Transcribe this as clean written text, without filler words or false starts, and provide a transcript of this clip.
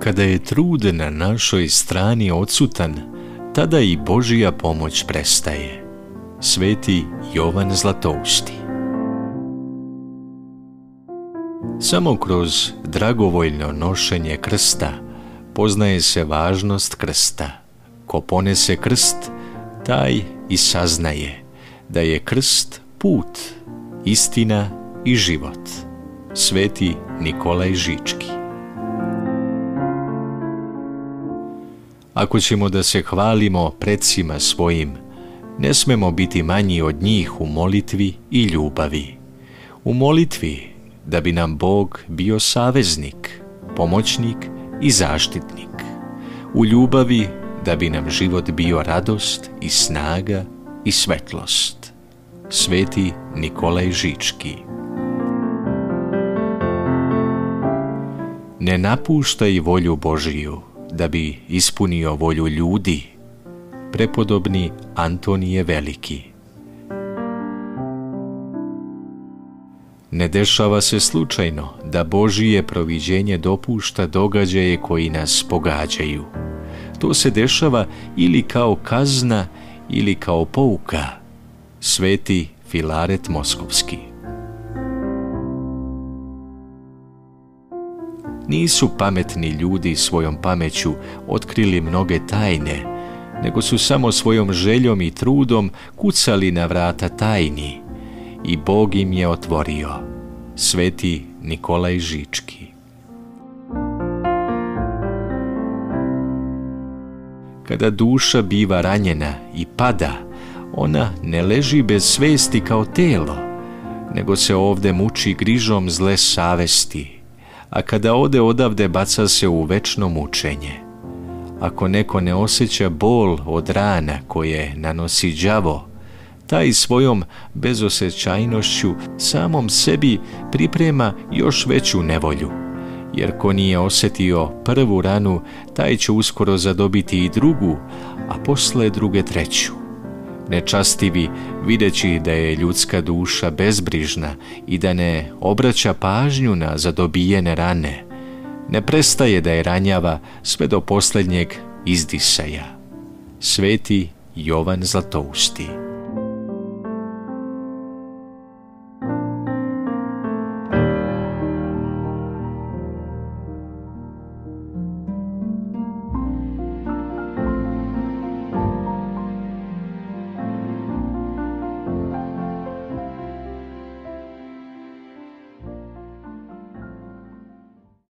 Kada je trud na našoj strani odsutan, tada i Božja pomoć prestaje. Sveti Jovan Zlatousti. Samo kroz dragovoljno nošenje krsta poznaje se važnost krsta. Ko ponese krst, taj i saznaje da je krst put, istina i život. Sveti Nikolaj Žički. Ako ćemo da se hvalimo precima svojim, ne smemo biti manji od njih u molitvi i ljubavi. U molitvi da bi nam Bog bio saveznik, pomoćnik i zaštitnik. U ljubavi da bi nam život bio radost i snaga i svetlost. Sveti Nikolaj Žički. Ne napuštaj volju Božiju da bi ispunio volju ljudi. Prepodobni Antonije Veliki. Ne dešava se slučajno da Božije proviđenje dopušta događaje koji nas pogađaju. To se dešava ili kao kazna ili kao pouka. Sveti Filaret Moskovski. Nisu pametni ljudi svojom pameću otkrili mnoge tajne, nego su samo svojom željom i trudom kucali na vrata tajni i Bog im je otvorio. Sveti Nikolaj Žički. Kada duša biva ranjena i pada, ona ne leži bez svesti kao telo, nego se ovde muči grižom zle savesti, a kada ode odavde baca se u večno mučenje. Ako neko ne osjeća bol od rana koje nanosi đavo, taj svojom bezosjećajnošću samom sebi priprema još veću nevolju, jer ko nije osjetio prvu ranu, taj će uskoro zadobiti i drugu, a posle druge treću. Nečastivi, videći da je ljudska duša bezbrižna i da ne obraća pažnju na zadobijene rane, ne prestaje da je ranjava sve do posljednjeg izdisaja. Sveti Jovan Zlatousti.